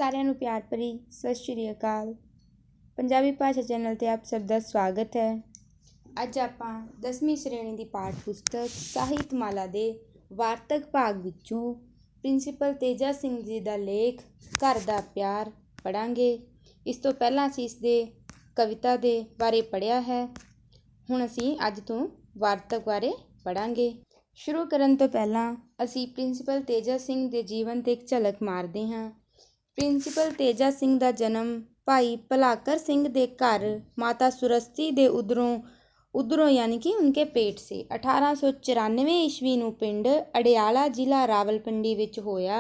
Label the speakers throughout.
Speaker 1: ਸਾਰਿਆਂ ਨੂੰ ਪਿਆਰ ਭਰੀ ਸਤਿ ਸ਼੍ਰੀ ਅਕਾਲ। ਪੰਜਾਬੀ ਭਾਸ਼ਾ ਚੈਨਲ 'ਤੇ ਆਪ ਸਭ ਦਾ ਸਵਾਗਤ ਹੈ। ਅੱਜ ਆਪਾਂ 10ਵੀਂ ਸ਼੍ਰੇਣੀ ਦੀ ਪਾਠ ਪੁਸਤਕ ਸਾਹਿਤਮਾਲਾ ਦੇ ਵਾਰਤਕ ਭਾਗ ਵਿੱਚੋਂ ਪ੍ਰਿੰਸੀਪਲ ਤੇਜਾ ਸਿੰਘ ਜੀ ਦਾ ਲੇਖ ਘਰ ਦਾ ਪਿਆਰ ਪੜ੍ਹਾਂਗੇ। ਇਸ ਤੋਂ ਪਹਿਲਾਂ ਅਸੀਂ ਇਸ ਦੇ ਕਵਿਤਾ ਦੇ ਬਾਰੇ ਪੜ੍ਹਿਆ ਹੈ। ਹੁਣ ਅਸੀਂ ਅੱਜ ਤੋਂ ਵਾਰਤਕ ਬਾਰੇ ਪੜ੍ਹਾਂਗੇ। ਸ਼ੁਰੂ ਕਰਨ ਤੋਂ ਪਹਿਲਾਂ ਅਸੀਂ ਪ੍ਰਿੰਸੀਪਲ ਤੇਜਾ ਸਿੰਘ ਦੇ ਜੀਵਨ 'ਤੇ ਇੱਕ ਝਲਕ ਮਾਰਦੇ ਹਾਂ। ਪ੍ਰਿੰਸੀਪਲ ਤੇਜਾ ਸਿੰਘ ਦਾ ਜਨਮ ਭਾਈ ਭਲਾਕਰ ਸਿੰਘ ਦੇ ਘਰ ਮਾਤਾ ਸੁਰਸਤੀ ਦੇ ਉਧਰੋਂ यानी कि उनके पेट से 1894 ਈਸਵੀ ਨੂੰ ਪਿੰਡ ਅੜਿਆਲਾ ਜ਼ਿਲ੍ਹਾ ਰਾਵਲਪਿੰਡੀ ਵਿੱਚ ਹੋਇਆ।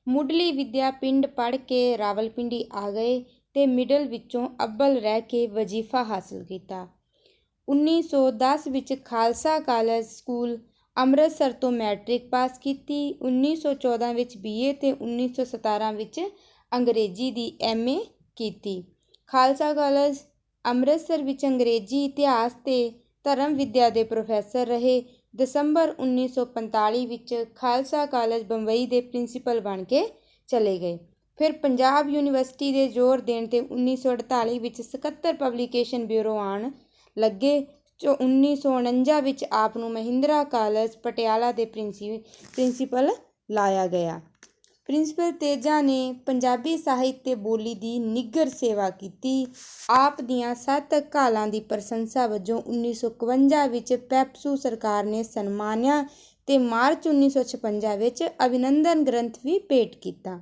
Speaker 1: ਮੁੱਢਲੀ ਵਿੱਦਿਆ ਪਿੰਡ ਪੜ੍ਹ ਕੇ ਰਾਵਲਪਿੰਡੀ ਆ ਗਏ ਅਤੇ ਮਿਡਲ ਵਿੱਚੋਂ ਅੱਵਲ ਰਹਿ ਕੇ ਵਜ਼ੀਫਾ ਹਾਸਲ ਕੀਤਾ। 1910 ਵਿੱਚ ਖਾਲਸਾ ਕਾਲਜ ਸਕੂਲ ਅੰਮ੍ਰਿਤਸਰ ਤੋਂ ਮੈਟ੍ਰਿਕ ਪਾਸ ਕੀਤੀ। 1914 ਵਿੱਚ BA ਅਤੇ 1917 ਵਿੱਚ ਅੰਗਰੇਜ਼ੀ ਦੀ MA ਕੀਤੀ। ਖਾਲਸਾ ਕਾਲਜ ਅੰਮ੍ਰਿਤਸਰ ਵਿੱਚ ਅੰਗਰੇਜ਼ੀ ਇਤਿਹਾਸ ਅਤੇ ਧਰਮ ਵਿੱਦਿਆ ਦੇ ਪ੍ਰੋਫੈਸਰ ਰਹੇ। ਦਸੰਬਰ 1945 ਵਿੱਚ ਖਾਲਸਾ ਕਾਲਜ ਬੰਬਈ ਦੇ ਪ੍ਰਿੰਸੀਪਲ ਬਣ ਕੇ ਚਲੇ ਗਏ। ਫਿਰ ਪੰਜਾਬ ਯੂਨੀਵਰਸਿਟੀ ਦੇ ਜ਼ੋਰ ਦੇਣ 'ਤੇ 1948 ਵਿੱਚ ਸਕੱਤਰ ਪਬਲੀਕੇਸ਼ਨ ਬਿਊਰੋ ਆਉਣ ਲੱਗੇ। 1949 ਵਿੱਚ ਆਪ ਨੂੰ ਮਹਿੰਦਰਾ ਕਾਲਜ ਪਟਿਆਲਾ ਦੇ ਪ੍ਰਿੰਸੀਪਲ ਲਾਇਆ ਗਿਆ। ਪ੍ਰਿੰਸੀਪਲ ਤੇਜਾ ਨੇ ਪੰਜਾਬੀ ਸਾਹਿਤ ਅਤੇ ਬੋਲੀ ਦੀ ਨਿੱਘਰ ਸੇਵਾ ਕੀਤੀ। ਆਪ ਦੀਆਂ ਸਾਹਿਤਕ ਘਾਲਾਂ ਦੀ ਪ੍ਰਸ਼ੰਸਾ ਵਜੋਂ 1951 ਵਿੱਚ ਪੈਪਸੂ ਸਰਕਾਰ ਨੇ ਸਨਮਾਨਿਆ ਅਤੇ ਮਾਰਚ 1956 ਵਿੱਚ ਅਭਿਨੰਦਨ ਗ੍ਰੰਥ ਵੀ ਭੇਟ ਕੀਤਾ।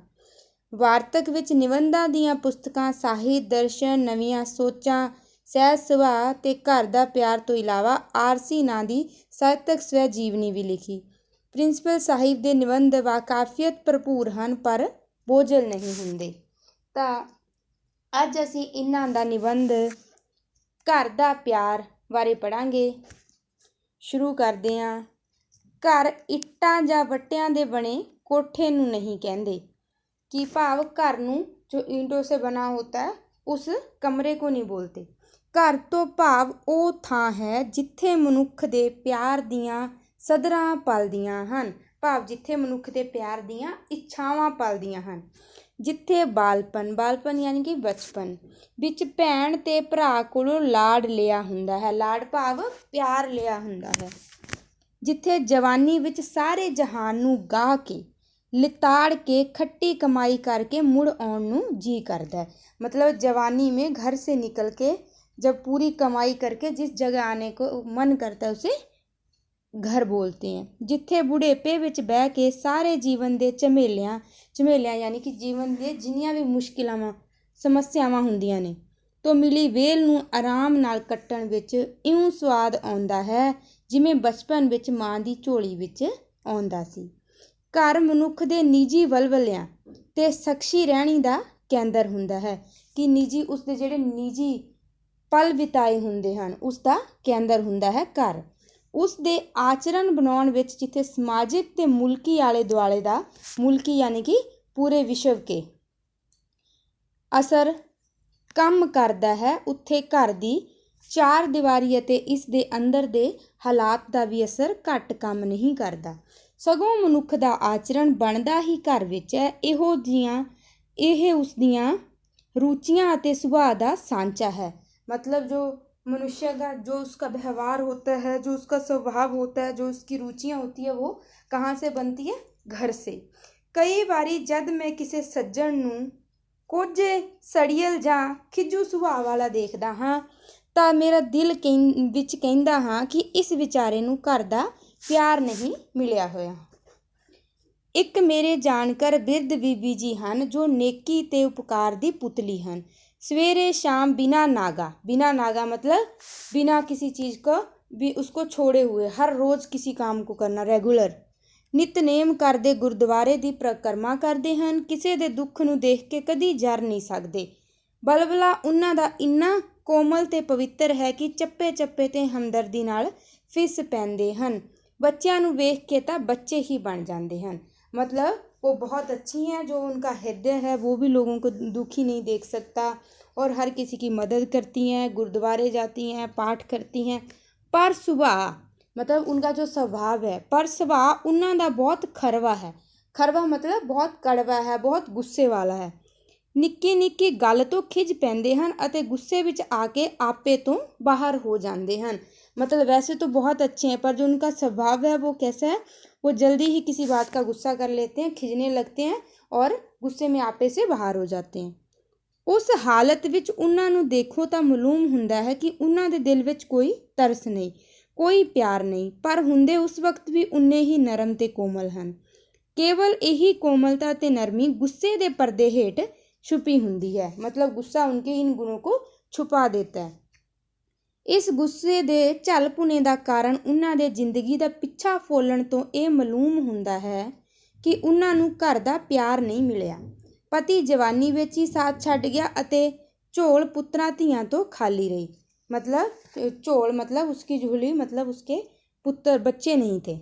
Speaker 1: ਵਾਰਤਕ ਵਿੱਚ ਨਿਬੰਧਾਂ ਦੀਆਂ ਪੁਸਤਕਾਂ ਸਾਹਿਤ ਦਰਸ਼ਨ ਨਵੀਆਂ ਸੋਚਾਂ ਸਹਿਜ ਸੁਭਾਅ ਅਤੇ ਘਰ ਦਾ ਪਿਆਰ ਤੋਂ ਇਲਾਵਾ ਆਰਸੀ ਨਾਂ ਦੀ ਸਾਹਿਤਕ ਸਵੈ ਜੀਵਨੀ ਵੀ ਲਿਖੀ। ਪ੍ਰਿੰਸੀਪਲ ਸਾਹਿਬ ਦੇ ਨਿਬੰਧ ਵਾਕਾਫੀਅਤ ਭਰਪੂਰ ਹਨ ਪਰ ਬੋਝਲ ਨਹੀਂ ਹੁੰਦੇ। ਤਾਂ ਅੱਜ ਅਸੀਂ ਇਹਨਾਂ ਦਾ ਨਿਬੰਧ ਘਰ ਦਾ ਪਿਆਰ ਬਾਰੇ ਪੜ੍ਹਾਂਗੇ। ਸ਼ੁਰੂ ਕਰਦੇ ਹਾਂ। ਘਰ ਇੱਟਾਂ ਜਾਂ ਵੱਟਿਆਂ ਦੇ ਬਣੇ ਕੋਠੇ ਨੂੰ ਨਹੀਂ ਕਹਿੰਦੇ कि भाव घर ਨੂੰ जो ईंटों से बना होता है उस कमरे को नहीं बोलते। घर ਤੋਂ ਭਾਵ ਉਹ ਥਾਂ ਹੈ ਜਿੱਥੇ ਮਨੁੱਖ ਦੇ ਪਿਆਰ ਦੀਆਂ ਸਧਰਾਂ ਪਲਦੀਆਂ ਹਨ। ਭਾਵ ਜਿੱਥੇ ਮਨੁੱਖ ਦੇ ਪਿਆਰ ਦੀਆਂ ਇੱਛਾਵਾਂ ਪਲਦੀਆਂ ਹਨ। ਜਿੱਥੇ ਬਾਲਪਨ ਯਾਨੀ ਕਿ ਬਚਪਨ ਵਿੱਚ ਭੈਣ ਅਤੇ ਭਰਾ ਕੋਲੋਂ ਲਾਡ ਲਿਆ ਹੁੰਦਾ ਹੈ। ਲਾਡ ਭਾਵ ਪਿਆਰ ਲਿਆ ਹੁੰਦਾ ਹੈ। ਜਿੱਥੇ ਜਵਾਨੀ ਵਿੱਚ ਸਾਰੇ ਜਹਾਨ ਨੂੰ ਗਾਹ ਕੇ ਲਿਤਾੜ ਕੇ ਖੱਟੀ ਕਮਾਈ करके मुड़ आने ਨੂੰ जी करता है। मतलब जवानी में घर से निकल के जब पूरी कमाई करके जिस जगह आने को मन करता है उसे घर बोलते हैं। जिथे बुढ़ेपे ਵਿੱਚ ਬਹਿ ਕੇ ਸਾਰੇ ਜੀਵਨ ਦੇ ਝਮੇਲਿਆਂ ਯਾਨੀ ਕਿ ਜੀਵਨ ਦੇ ਜਿੰਨੀਆਂ ਵੀ ਮੁਸ਼ਕਿਲਾਂ ਸਮੱਸਿਆਵਾਂ ਹੁੰਦੀਆਂ ਨੇ ਤੋਂ ਮਿਲੀ ਵੇਲ ਨੂੰ ਆਰਾਮ ਨਾਲ ਕੱਟਣ ਵਿੱਚ ਇਉਂ ਸਵਾਦ ਆਉਂਦਾ ਹੈ ਜਿਵੇਂ ਬਚਪਨ ਵਿੱਚ ਮਾਂ ਦੀ ਝੋਲੀ ਵਿੱਚ ਆਉਂਦਾ ਸੀ। ਘਰ ਮਨੁੱਖ ਦੇ ਨਿੱਜੀ ਵਲਵਲਿਆਂ ਅਤੇ ਸ਼ਖਸੀ ਰਹਿਣੀ ਦਾ ਕੇਂਦਰ ਹੁੰਦਾ ਹੈ ਕਿ ਉਸਦੇ ਜਿਹੜੇ ਨਿੱਜੀ ਪਲ ਬਿਤਾਏ ਹੁੰਦੇ ਹਨ ਉਸ ਦਾ ਕੇਂਦਰ ਹੁੰਦਾ ਹੈ ਘਰ। ਉਸ ਦੇ ਆਚਰਣ ਬਣਾਉਣ ਵਿੱਚ ਜਿੱਥੇ ਸਮਾਜਿਕ ਅਤੇ ਮੁਲਕੀ ਆਲੇ ਦੁਆਲੇ ਦਾ ਮੁਲਕੀ ਯਾਨੀ ਕਿ ਪੂਰੇ ਵਿਸ਼ਵ ਕੇ ਅਸਰ ਕੰਮ ਕਰਦਾ ਹੈ ਉੱਥੇ ਘਰ ਦੀ ਚਾਰ ਦੀਵਾਰੀ ਅਤੇ ਇਸ ਦੇ ਅੰਦਰ ਦੇ ਹਾਲਾਤ ਦਾ ਵੀ ਅਸਰ ਘੱਟ ਕੰਮ ਨਹੀਂ ਕਰਦਾ। ਸਗੋਂ ਮਨੁੱਖ ਦਾ ਆਚਰਣ ਬਣਦਾ ਹੀ ਘਰ ਵਿੱਚ ਹੈ। ਇਹ ਉਸ ਦੀਆਂ रुचियाँ ਅਤੇ ਸੁਭਾਅ ਦਾ ਸਾਂਚਾ है। मतलब जो मनुष्य का जो उसका व्यवहार होता है जो उसका स्वभाव होता है जो उसकी रुचियाँ होती है वो कहाँ से बनती है? घर से। कई बारी जब मैं किसी सज्जन ਨੂੰ ਕੁਝ ਸੜੀਅਲ ਜਾਂ ਖਿੱਜੂ ਸੁਭਾਅ ਵਾਲਾ ਦੇਖਦਾ ਹਾਂ ਤਾਂ ਮੇਰਾ ਦਿਲ ਵਿੱਚ ਕਹਿੰਦਾ ਹਾਂ ਕਿ ਇਸ ਵਿਚਾਰੇ ਨੂੰ ਘਰ ਦਾ ਪਿਆਰ ਨਹੀਂ ਮਿਲਿਆ ਹੋਇਆ। ਇੱਕ ਮੇਰੇ ਜਾਣਕਾਰ ਬਿਰਧ ਬੀਬੀ ਜੀ ਹਨ ਜੋ ਨੇਕੀ ਅਤੇ ਉਪਕਾਰ ਦੀ ਪੁਤਲੀ ਹਨ। सवेरे शाम बिना नागा मतलब बिना किसी चीज़ को भी उसको छोड़े हुए हर रोज़ किसी काम को करना रेगुलर नितनेम करते गुरुद्वारे की परिक्रमा करते हैं। किसी के दुख ਨੂੰ देख के कदी जर नहीं सकते। ਬਲਬਲਾ ਉਹਨਾਂ ਦਾ ਇੰਨਾ ਕੋਮਲ ਅਤੇ ਪਵਿੱਤਰ ਹੈ ਕਿ ਚੱਪੇ ਚੱਪੇ 'ਤੇ ਹਮਦਰਦੀ ਨਾਲ ਫਿਸ ਪੈਂਦੇ ਹਨ। ਬੱਚਿਆਂ ਨੂੰ ਵੇਖ ਕੇ ਤਾਂ ਬੱਚੇ ਹੀ ਬਣ ਜਾਂਦੇ ਹਨ। मतलब वो बहुत अच्छी हैं। जो उनका हृदय है वो भी लोगों को दुखी नहीं देख सकता और हर किसी की मदद करती हैं, गुरुद्वारे जाती हैं, पाठ करती हैं। पर सुभाव मतलब उनका जो स्वभाव है पर स्वभाव उन्हों का बहुत खरवा है। खरवा मतलब बहुत कड़वा है, बहुत गुस्से वाला है। ਨਿੱਕੀ ਨਿੱਕੀ ਗੱਲ ਤੋਂ ਖਿਝ ਪੈਂਦੇ ਹਨ ਅਤੇ गुस्से ਵਿੱਚ आ के आपे तो बाहर हो जाते हैं। मतलब वैसे तो बहुत अच्छे हैं, पर जो उनका स्वभाव है वो कैसा है, वो जल्दी ही किसी बात का गुस्सा कर लेते हैं, खिजने लगते हैं और गुस्से में आपे से बाहर हो जाते हैं। उस हालत ਵਿੱਚ ਉਹਨਾਂ ਨੂੰ ਦੇਖੋ ਤਾਂ ਮਾਲੂਮ ਹੁੰਦਾ ਹੈ ਕਿ ਉਹਨਾਂ ਦੇ ਦਿਲ ਵਿੱਚ ਕੋਈ ਤਰਸ ਨਹੀਂ, ਕੋਈ ਪਿਆਰ ਨਹੀਂ, ਪਰ ਹੁੰਦੇ ਉਸ ਵਕਤ ਵੀ ਉਨੇ ਹੀ ਨਰਮ ਤੇ ਕੋਮਲ ਹਨ। केवल यही कोमलता ते नरमी गुस्से दे पर्दे हेठ छुपी हुंदी है। मतलब गुस्सा उनके इन गुणों को छुपा देता है। इस गुस्से दे झल भुने दा कारण उन्हां दे जिंदगी दा पिछा फोलण तो ये मालूम हुंदा है कि उन्हां नूं घर दा प्यार नहीं मिलिया। पति जवानी विच ही साथ छड्ड गया अते झोल पुत्रां धीआं तो खाली रही। मतलब झोल मतलब उसकी झोली, मतलब उसके पुत्र बच्चे नहीं थे।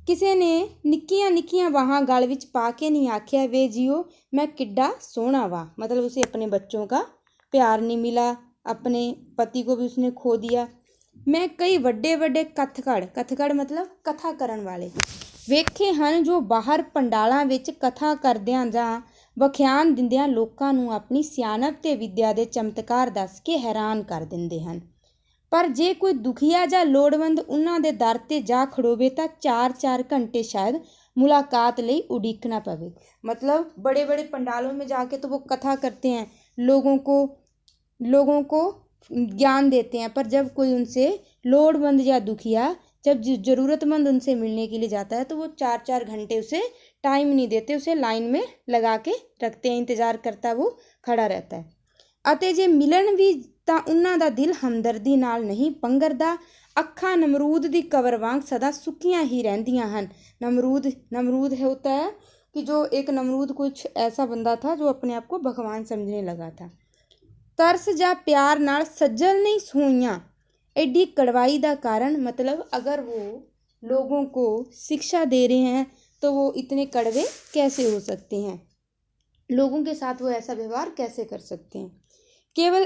Speaker 1: किसी ने निक्कियां निक्कियां बाहां गल विच पा के नहीं आख्या वे जियो मैं किड्डा सोहना वा। मतलब उसे अपने बच्चों का प्यार नहीं मिला, अपने पति को भी उसने खो दिया। मैं कई वड्डे वड्डे कथकड़ मतलब कथा करन वाले वेखे हन जो बाहर पंडालां विच कथा करदियां जां वख्यान दिंदियां लोकां नूं अपनी सियाणप ते विद्या दे चमत्कार दस के हैरान कर दिंदे हन। पर जे कोई दुखिया ਜਾਂ ਲੋੜਵੰਦ ਉਹਨਾਂ ਦੇ ਦਰ 'ਤੇ ਜਾ ਖੜੋਵੇ ਤਾਂ 4-4 घंटे शायद मुलाकात ਲਈ उड़ीकना पवे। मतलब बड़े बड़े पंडालों में जाके तो वो कथा करते हैं, लोगों को ज्ञान देते हैं, पर जब कोई उनसे लोड़वंद या दुखिया जब ज़रूरतमंद उनसे मिलने के लिए जाता है तो वो 4-4 घंटे उसे टाइम नहीं देते, उसे लाइन में लगा के रखते हैं, इंतज़ार करता वो खड़ा रहता है। ਅਤੇ ਜੇ ਮਿਲਣ ਵੀ ਤਾਂ ਉਹਨਾਂ ਦਾ ਦਿਲ ਹਮਦਰਦੀ ਨਾਲ ਨਹੀਂ ਪੰਗਰਦਾ। ਅੱਖਾਂ ਨਮਰੂਦ ਦੀ ਕਬਰ ਵਾਂਗ ਸਦਾ ਸੁੱਕੀਆਂ ਹੀ ਰਹਿੰਦੀਆਂ ਹਨ। नमरूद है होता है कि जो एक नमरूद कुछ ऐसा बंदा था जो अपने आप को भगवान समझने लगा था। ਤਰਸ ਜਾਂ प्यार नाल सज्जल नहीं सोइयां एडी कड़वाई का कारण। मतलब अगर वो लोगों को शिक्षा दे रहे हैं तो वो इतने कड़वे कैसे हो सकते हैं, लोगों के साथ वो ऐसा व्यवहार कैसे कर सकते हैं। केवल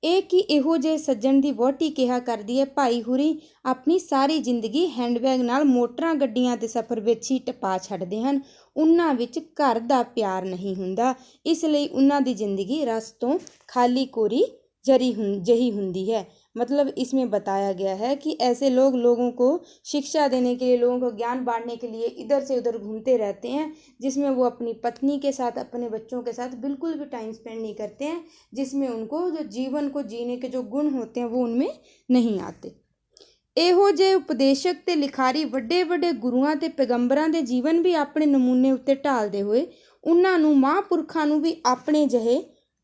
Speaker 1: ਇਹ ਕਿ ਇਹੋ ਜਿਹੇ ਸੱਜਣ ਦੀ ਵਹੁਟੀ ਕਿਹਾ ਕਰਦੀ ਹੈ ਭਾਈ ਹੁਰੀ ਆਪਣੀ ਸਾਰੀ ਜ਼ਿੰਦਗੀ ਹੈਂਡਬੈਗ ਨਾਲ ਮੋਟਰਾਂ ਗੱਡੀਆਂ ਦੇ ਸਫ਼ਰ ਵਿੱਚ ਹੀ ਟਪਾ ਛੱਡਦੇ ਹਨ। ਉਹਨਾਂ ਵਿੱਚ ਘਰ ਦਾ ਪਿਆਰ ਨਹੀਂ ਹੁੰਦਾ, ਇਸ ਲਈ ਉਹਨਾਂ ਦੀ ਜ਼ਿੰਦਗੀ ਰਸ ਤੋਂ ਖਾਲੀ ਕੋਰੀ जही हुंदी है। मतलब इसमें बताया गया है कि ऐसे लोगों को शिक्षा देने के लिए, लोगों को ज्ञान बांटने के लिए इधर से उधर घूमते रहते हैं, जिसमें वो अपनी पत्नी के साथ, अपने बच्चों के साथ बिल्कुल भी टाइम स्पेंड नहीं करते हैं, जिसमें उनको जो जीवन को जीने के जो गुण होते हैं वो उनमें नहीं आते। ਇਹੋ ਜਿਹੇ ਉਪਦੇਸ਼ਕ ਤੇ ਲਿਖਾਰੀ ਵੱਡੇ ਵੱਡੇ ਗੁਰੂਆਂ ਤੇ ਪੈਗੰਬਰਾਂ ਦੇ ਜੀਵਨ ਵੀ ਆਪਣੇ ਨਮੂਨੇ ਉੱਤੇ ਢਾਲਦੇ ਹੋਏ ਉਹਨਾਂ ਨੂੰ ਮਹਾਂਪੁਰਖਾਂ ਨੂੰ ਵੀ ਆਪਣੇ ਜਿਹੇ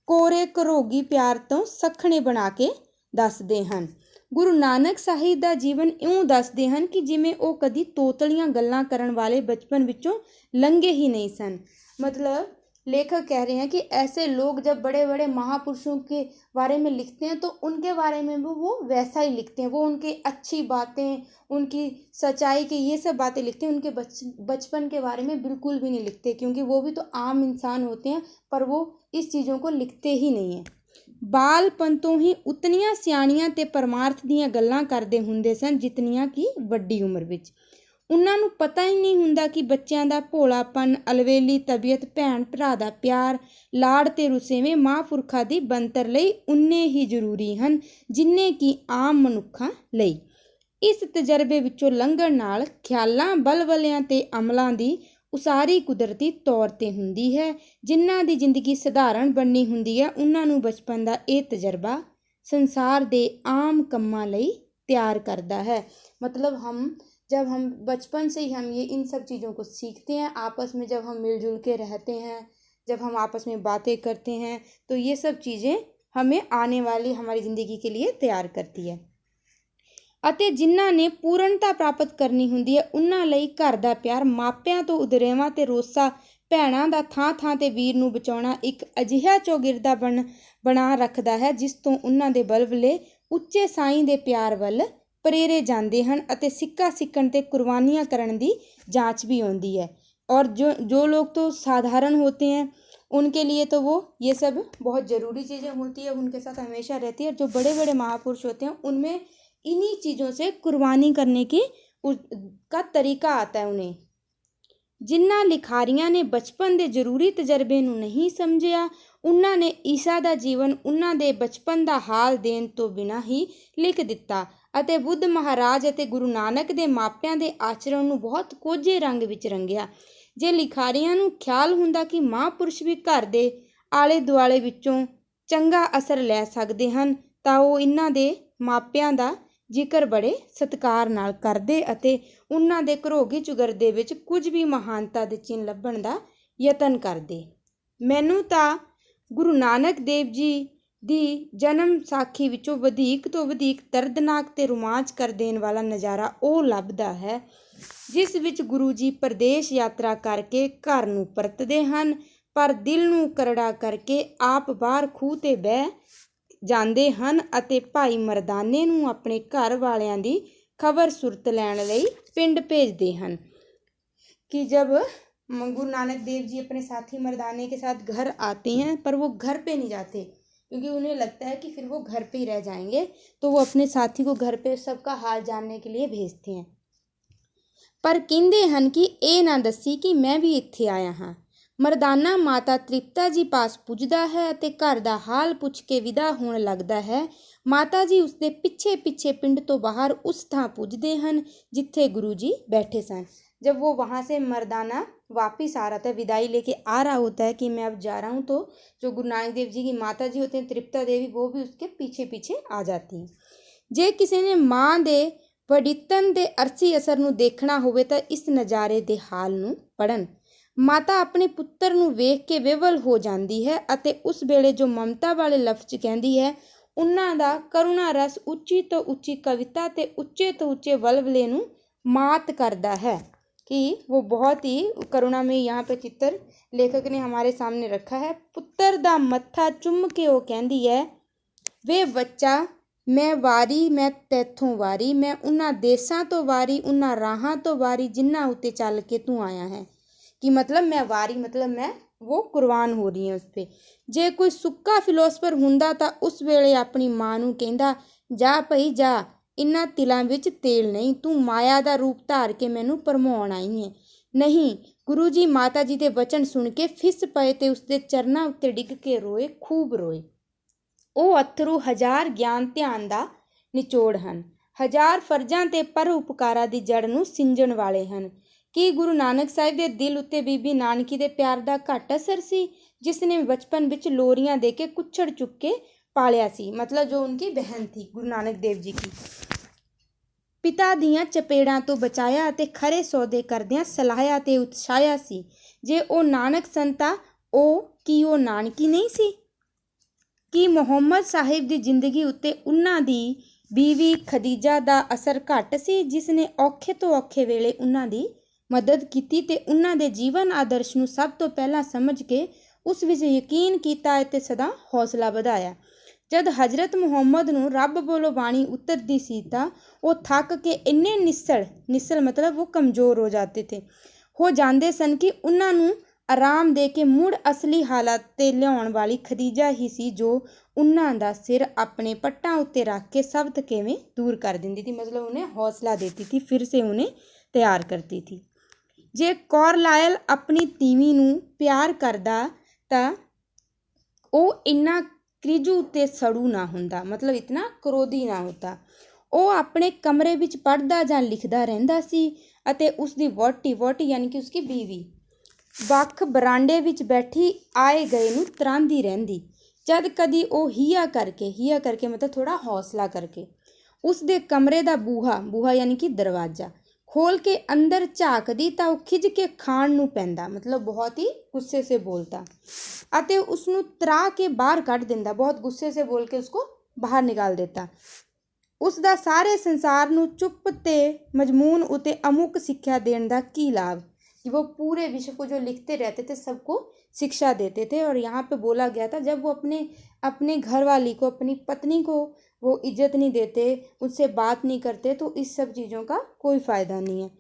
Speaker 1: ਕੋਰੇ ਘਰੋਗੀ ਪਿਆਰ ਤੋਂ ਸੱਖਣੇ ਬਣਾ ਕੇ ਦੱਸਦੇ ਹਨ। ਗੁਰੂ ਨਾਨਕ ਸਾਹਿਬ ਦਾ ਜੀਵਨ ਇਉਂ ਦੱਸਦੇ ਹਨ ਕਿ ਜਿਵੇਂ ਉਹ ਕਦੀ ਤੋਤਲੀਆਂ ਗੱਲਾਂ ਕਰਨ ਵਾਲੇ ਬਚਪਨ ਵਿੱਚੋਂ ਲੰਘੇ ਹੀ ਨਹੀਂ ਸਨ। मतलब लेखक कह रहे हैं कि ऐसे लोग जब बड़े बड़े महापुरुषों के बारे में लिखते हैं तो उनके बारे में भी वो वैसा ही लिखते हैं। वो उनकी अच्छी बातें, उनकी सच्चाई की ये सब बातें लिखते हैं, उनके बचपन के बारे में बिल्कुल भी नहीं लिखते, क्योंकि वो भी तो आम इंसान होते हैं, पर वो इस चीज़ों को लिखते ही नहीं हैं। बालपन तो ही उतनियां सियाणियां ते परमार्थ ਦੀਆਂ ਗੱਲਾਂ ਕਰਦੇ ਹੁੰਦੇ ਸਨ ਜਿਤਨੀਆਂ ਕਿ ਵੱਡੀ ਉਮਰ ਵਿੱਚ। ਉਹਨਾਂ ਨੂੰ ਪਤਾ ਹੀ ਨਹੀਂ ਹੁੰਦਾ ਕਿ ਬੱਚਿਆਂ ਦਾ ਭੋਲਾਪਨ, ਅਲਵੇਲੀ ਤਬੀਅਤ, ਭੈਣ ਭਰਾ ਦਾ ਪਿਆਰ, ਲਾੜ ਤੇ ਰੁਸੇਵੇਂ ਮਹਾਂਪੁਰਖਾਂ ਦੀ ਬਣਤਰ ਲਈ ਉਨੇ ਹੀ ਜ਼ਰੂਰੀ ਹਨ ਜਿੰਨੇ ਕਿ ਆਮ ਮਨੁੱਖਾਂ ਲਈ। ਇਸ ਤਜਰਬੇ ਵਿੱਚੋਂ ਲੰਘਣ ਨਾਲ ਖਿਆਲਾਂ, ਬਲਬਲਿਆਂ ਤੇ ਅਮਲਾਂ ਦੀ ਉਸਾਰੀ ਕੁਦਰਤੀ ਤੌਰ 'ਤੇ ਹੁੰਦੀ ਹੈ। ਜਿਨ੍ਹਾਂ ਦੀ ਜ਼ਿੰਦਗੀ ਸਧਾਰਨ ਬਣਨੀ ਹੁੰਦੀ ਹੈ ਉਹਨਾਂ ਨੂੰ ਬਚਪਨ ਦਾ ਇਹ ਤਜਰਬਾ ਸੰਸਾਰ ਦੇ ਆਮ ਕੰਮਾਂ ਲਈ ਤਿਆਰ ਕਰਦਾ है। मतलब जब हम बचपन से ही हम ये इन सब चीज़ों को सीखते हैं, आपस में जब हम मिलजुल के रहते हैं, जब हम आपस में बातें करते हैं, तो ये सब चीज़ें हमें आने वाली हमारी ज़िंदगी के लिए तैयार करती है। ਅਤੇ ਜਿਨ੍ਹਾਂ ਨੇ ਪੂਰਨਤਾ ਪ੍ਰਾਪਤ ਕਰਨੀ ਹੁੰਦੀ ਹੈ ਉਹਨਾਂ ਲਈ ਘਰ ਦਾ ਪਿਆਰ, ਮਾਪਿਆਂ ਤੋਂ ਉਦਰੇਵਾਂ ਤੇ ਰੋਸਾ, ਭੈਣਾਂ ਦਾ ਥਾਂ ਥਾਂ 'ਤੇ ਵੀਰ ਨੂੰ ਬਚਾਉਣਾ ਇੱਕ ਅਜਿਹਾ ਚੌਗਿਰਦਾ ਬਣਾ ਰੱਖਦਾ ਹੈ ਜਿਸ ਤੋਂ ਉਹਨਾਂ ਦੇ ਬਲਬਲੇ ਉੱਚੇ ਸਾਈਂ ਦੇ ਪਿਆਰ ਵੱਲ ਪ੍ਰੇਰੇ ਜਾਂਦੇ ਹਨ ਅਤੇ ਸਿੱਕਾ ਸਿੱਕਣ ਤੇ ਕੁਰਬਾਨੀਆਂ ਕਰਨ ਦੀ ਜਾਂਚ भी होती है। और जो लोग तो साधारण होते हैं उनके लिए तो वो ये सब बहुत ज़रूरी चीज़ें होती है, उनके साथ हमेशा रहती है। जो बड़े बड़े महापुरुष होते हैं उनमें इन्हीं चीज़ों से कुर्बानी करने की का तरीका आता है उन्हें। जिन्हां लिखारियां ने बचपन के जरूरी तजर्बे नूं नहीं समझिया ਉਹਨਾਂ ਨੇ ਈਸਾ ਦਾ ਜੀਵਨ ਉਹਨਾਂ ਦੇ ਬਚਪਨ ਦਾ ਹਾਲ ਦੇਣ ਤੋਂ ਬਿਨਾਂ ਹੀ ਲਿਖ ਦਿੱਤਾ ਅਤੇ ਬੁੱਧ ਮਹਾਰਾਜ ਅਤੇ ਗੁਰੂ ਨਾਨਕ ਦੇ ਮਾਪਿਆਂ ਦੇ ਆਚਰਣ ਨੂੰ ਬਹੁਤ ਕੋਝੇ ਰੰਗ ਵਿੱਚ ਰੰਗਿਆ। ਜੇ ਲਿਖਾਰੀਆਂ ਨੂੰ ਖਿਆਲ ਹੁੰਦਾ ਕਿ ਮਹਾਂਪੁਰਸ਼ ਵੀ ਘਰ ਦੇ ਆਲੇ ਦੁਆਲੇ ਵਿੱਚੋਂ ਚੰਗਾ ਅਸਰ ਲੈ ਸਕਦੇ ਹਨ ਤਾਂ ਉਹ ਇਹਨਾਂ ਦੇ ਮਾਪਿਆਂ ਦਾ ਜ਼ਿਕਰ ਬੜੇ ਸਤਿਕਾਰ ਨਾਲ ਕਰਦੇ ਅਤੇ ਉਹਨਾਂ ਦੇ ਘਰੋਗੀ ਚੁਗਰਦੇ ਵਿੱਚ ਕੁਝ ਵੀ ਮਹਾਨਤਾ ਦੇ ਚਿੰਨ੍ਹ ਲੱਭਣ ਦਾ ਯਤਨ ਕਰਦੇ। ਮੈਨੂੰ ਤਾਂ ਗੁਰੂ ਨਾਨਕ ਦੇਵ ਜੀ ਦੀ ਜਨਮ ਸਾਖੀ ਵਿੱਚੋਂ ਵਧੇਕ ਤੋਂ ਵਧੇਕ ਦਰਦਨਾਕ ਤੇ ਰੋਮਾਂਚ ਕਰ ਦੇਣ ਵਾਲਾ ਨਜ਼ਾਰਾ ਉਹ ਲੱਭਦਾ ਹੈ ਜਿਸ ਵਿੱਚ ਗੁਰੂ ਜੀ ਪਰਦੇਸ਼ ਯਾਤਰਾ ਕਰਕੇ ਘਰ ਨੂੰ ਪਰਤਦੇ ਹਨ, ਪਰ ਦਿਲ ਨੂੰ ਕਰੜਾ ਕਰਕੇ ਆਪ ਬਾਹਰ ਖੂਹ 'ਤੇ ਬਹਿ ਜਾਂਦੇ ਹਨ ਅਤੇ ਭਾਈ ਮਰਦਾਨੇ ਨੂੰ ਆਪਣੇ ਘਰ ਵਾਲਿਆਂ ਦੀ ਖਬਰ ਸੁਰਤ ਲੈਣ ਲਈ ਪਿੰਡ ਭੇਜਦੇ ਹਨ। कि जब गुरु नानक देव जी अपने साथी मर्दाने के साथ घर आते हैं पर वो घर पे नहीं जाते क्योंकि उन्हें लगता है कि फिर वो घर पे ही रह जाएंगे, तो वो अपने साथी को घर पे सबका हाल जानने के लिए भेजते हैं। पर कहते हैं कि ये ना दसी कि मैं भी इत्थे आया हाँ। मरदाना माता तृप्ता जी पास पुजदा है ते घर दा हाल पुछ के विदा होण लगदा है। माता जी उसके पिछे पिछे पिंड तो बाहर उस थां पुजदे हन जिथे गुरु जी बैठे सन। जब वो वहाँ से मर्दाना वापिस आ रहा था, विदाई लेके आ रहा होता है कि मैं अब जा रहा हूँ, तो जो गुरु नानक देव जी की माता जी होते हैं तृप्ता देवी, वो भी उसके पीछे पीछे आ जाती हैं। जे किसी ने माँ दे वडितन दे अरसी असर नूं देखना होवे तां इस नज़ारे दे हाल नूं पढ़न। माता अपने पुत्र नूं वेख के विवल हो जाती है अते उस वेले जो ममता वाले लफ्ज़ कहती है उन्हां दा करुणा रस उच्ची तो उच्ची कविता ते उच्चे तो उच्चे वलवले नूं मात करदा है। कि वो बहुत ही करुणा में यहाँ पे चित्र लेखक ने हमारे सामने रखा है। पुत्र दा मत्था चुम के वो कहती है, वे बच्चा मैं वारी मैं तैथों वारी, मैं उन्हां देसां तो वारी उन्हां राहां तो वारी जिन्हां उत्ते चल के तू आया है। कि मतलब मैं वारी मतलब मैं वो कुर्बान हो रही है उस पर। जे कोई सुक्का फिलोसफर हुंदा तां उस वेले अपनी मां नूं कहंदा, जा भई जा, इन्हां तिलां विच तेल नहीं, तू माया दा रूप धार के मैनू भरमाउण आई है। नहीं, गुरु जी माता जी दे वचन सुन के फिस पए ते उसदे चरनां उत्ते डिग के रोए, खूब रोए। ਉਹ ਅਥਰੂ ਹਜ਼ਾਰ ਗਿਆਨ ਧਿਆਨ ਦਾ ਨਿਚੋੜ ਹਨ, ਹਜ਼ਾਰ ਫਰਜ਼ਾਂ ਤੇ ਪਰਉਪਕਾਰਾਂ ਦੀ ਜੜ ਨੂੰ ਸਿੰਜਣ ਵਾਲੇ ਹਨ। ਕੀ ਗੁਰੂ ਨਾਨਕ ਸਾਹਿਬ ਦੇ ਦਿਲ ਉੱਤੇ ਬੀਬੀ ਨਾਨਕੀ ਦੇ ਪਿਆਰ ਦਾ ਘੱਟ ਅਸਰ ਸੀ, ਜਿਸ ਨੇ ਬਚਪਨ ਵਿੱਚ ਲੋਰੀਆਂ ਦੇ ਕੇ ਕੁੱਛੜ ਚੁੱਕ ਕੇ ਪਾਲਿਆ ਸੀ। मतलब जो उनकी बहन थी गुरु नानक देव जी की। पिता दियां चपेड़ां तो बचाया ते खरे सौदे करदियां सलाहिया ते उत्साहिया सी। जे ओ नानक संता ओ की ओ नानकी नहीं सी। कि मुहम्मद साहिब दी जिंदगी उत्ते उन्हां दी बीवी खदीजा दा असर घट सी, जिसने औखे तो औखे वेले उन्हां दी मदद कीती ते उन्हां दे जीवन आदर्श नूं सब तो पहला समझ के उस विच यकीन कीता ते सदा हौसला वधाया। जद हजरत मुहम्मद नूं रब बोलों बाणी उतरदी सी तां वो थक के इन्ने निसल मतलब वो कमज़ोर हो जाते थे हो जाते सन कि उन्हां नूं आराम दे के मुड़ असली हालात ते लियाउण वाली खदीजा ही सी, जो उन्हां दा सिर अपने पट्टां उत्ते रख के सब थकेवें दूर कर दिंदी थी। मतलब उन्हें हौसला देती थी, फिर से उन्हें तैयार करती थी। जे कार्लाइल अपनी तीवी नूं प्यार करदा तां ਉਹ ਇੰਨਾ ਕ੍ਰਿਜੂ ਉੱਤੇ ਸੜੂ ਨਾ ਹੁੰਦਾ, ਮਤਲਬ ਇਤਨਾ ਕਰੋਧੀ ਨਾ ਹੁੰਦਾ। ਉਹ ਆਪਣੇ ਕਮਰੇ ਵਿੱਚ ਪੜ੍ਹਦਾ ਜਾਂ ਲਿਖਦਾ ਰਹਿੰਦਾ ਸੀ ਅਤੇ ਉਸ ਦੀ ਵਹੁਟੀ ਯਾਨੀ ਕਿ ਉਸकी ਬੀਵੀ ਵੱਖ ਬਰਾਂਡੇ ਵਿੱਚ ਬੈਠੀ ਆਏ ਗਏ ਨੂੰ ਤਰਾਂਦੀ ਰਹਿੰਦੀ। ਜਦ ਕਦੀ ਉਹ ਹੀਆ ਕਰਕੇ ਮਤਲਬ ਥੋੜਾ ਹੌਸਲਾ ਕਰਕੇ ਉਸ ਦੇ ਕਮਰੇ ਦਾ ਬੂਹਾ ਯਾਨੀ ਕਿ ਦਰਵਾਜ਼ਾ खोल के अंदर झाकदी तां ਉਹ खिज के खाण ਨੂੰ ਪੈਂਦਾ, मतलब बहुत ही गुस्से से बोलता ਅਤੇ ਉਸਨੂੰ ਤਰਾ ਕੇ ਬਾਹਰ ਕੱਢ ਦਿੰਦਾ, बहुत गुस्से से बोल के उसको बाहर निकाल देता। ਉਸ ਦਾ ਸਾਰੇ ਸੰਸਾਰ ਨੂੰ ਚੁੱਪ ਤੇ ਮਜਮੂਨ ਉਤੇ ਅਮੁਕ ਸਿੱਖਿਆ ਦੇਣ ਦਾ ਕੀ ਲਾਭ कि वो पूरे विश्व को जो लिखते रहते थे सबको शिक्षा देते थे। और यहाँ पे बोला गया था जब वो अपने घर वाली को अपनी पत्नी को वो इज्जत नहीं देते, उससे बात नहीं करते, तो इस सब चीज़ों का कोई फ़ायदा नहीं है।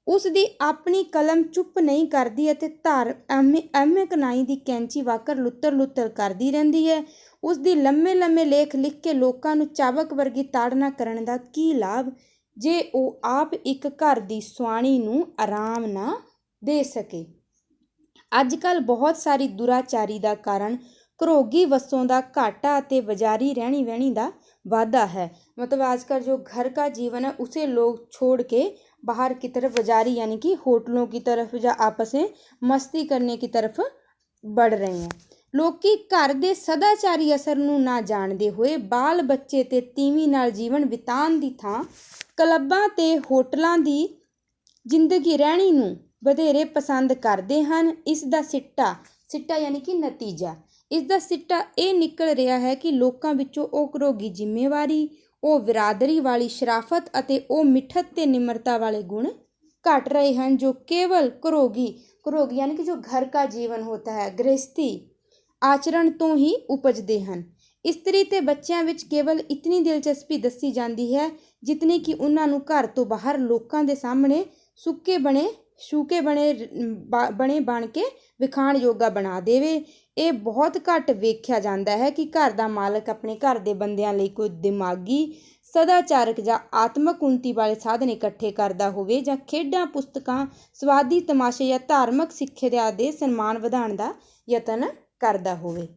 Speaker 1: ਉਸ ਦੀ ਆਪਣੀ ਕਲਮ ਚੁੱਪ ਨਹੀਂ ਕਰਦੀ ਅਤੇ ਧਾਰ ਐਵੇਂ ਕਨਾਈ ਦੀ ਕੈਂਚੀ ਵਾਕਰ ਲੁੱਤਰ ਕਰਦੀ ਰਹਿੰਦੀ ਹੈ। ਉਸ ਦੀ ਲੰਮੇ ਲੇਖ ਲਿਖ ਕੇ ਲੋਕਾਂ ਨੂੰ ਚਾਬਕ ਵਰਗੀ ਤਾੜਨਾ ਕਰਨ ਦਾ ਕੀ ਲਾਭ ਜੇ ਉਹ ਆਪ ਇੱਕ ਘਰ ਦੀ ਸੁਆਣੀ ਨੂੰ ਆਰਾਮ ਨਾ ਦੇ ਸਕੇ। ਅੱਜ ਕੱਲ੍ਹ ਬਹੁਤ ਸਾਰੀ ਦੁਰਾਚਾਰੀ ਦਾ ਕਾਰਨ ਘਰੋਗੀ वस्तुओं का घाटा ਅਤੇ बाजारी रहनी वहनी का वाधा है। मतलब आजकल जो घर का जीवन है उसे लोग छोड़ के बाहर की तरफ बाजारी यानी कि होटलों की तरफ या आपस में मस्ती करने की तरफ बढ़ रहे हैं। ਲੋਕੀ ਘਰ ਦੇ ਸਦਾਚਾਰੀ ਅਸਰ ਨੂੰ ਨਾ ਜਾਣਦੇ ਹੋਏ ਬਾਲ ਬੱਚੇ ਤੇ ਤੀਵੀਂ ਨਾਲ ਜੀਵਨ ਬਿਤਾਉਣ ਦੀ ਥਾਂ ਕਲੱਬਾਂ ਤੇ ਹੋਟਲਾਂ ਦੀ ਜ਼ਿੰਦਗੀ ਰਹਿਣੀ ਨੂੰ ਵਧੇਰੇ ਪਸੰਦ ਕਰਦੇ ਹਨ। ਇਸ ਦਾ ਸਿੱਟਾ ਯਾਨੀ ਕਿ ਨਤੀਜਾ, ਇਸ ਦਾ ਸਿੱਟਾ ਇਹ ਨਿਕਲ ਰਿਹਾ ਹੈ ਕਿ ਲੋਕਾਂ ਵਿੱਚੋਂ ਉਹ ਘਰੋਗੀ ਜ਼ਿੰਮੇਵਾਰੀ, ਉਹ ਬਿਰਾਦਰੀ ਵਾਲੀ ਸ਼ਰਾਫਤ ਅਤੇ ਉਹ ਮਿੱਠਤ ਤੇ ਨਿਮਰਤਾ ਵਾਲੇ ਗੁਣ ਘਟ ਰਹੇ ਹਨ ਜੋ ਕੇਵਲ ਘਰੋਗੀ यानी कि जो घर का जीवन होता है गृहस्थी आचरण तो ही उपजते हैं। इस्त्री ते बच्चों ਵਿੱਚ केवल इतनी दिलचस्पी दसी जाती है जितनी कि उन्होंने घर तो बाहर लोगों के सामने शूके बने बन के विखाण योगा बना देवे। ये बहुत घट वेख्या जाता है कि घर का मालक अपने घर के बंदियां लई कोई दिमागी सदाचारक ਜਾਂ ਆਤਮਕ ਉન્નਤੀ वाले साधन इकट्ठे करता होवे ਜਾਂ ਖੇਡਾਂ ਪੁਸਤਕਾਂ ਸਵਾਦੀ ਤਮਾਸ਼ੇ ਜਾਂ ਧਾਰਮਿਕ ਸਿੱਖਿਆ ਦੇ ਸਨਮਾਨ ਵਧਾਉਣ ਦਾ ਯਤਨ ਕਰਦਾ ਹੋਵੇ।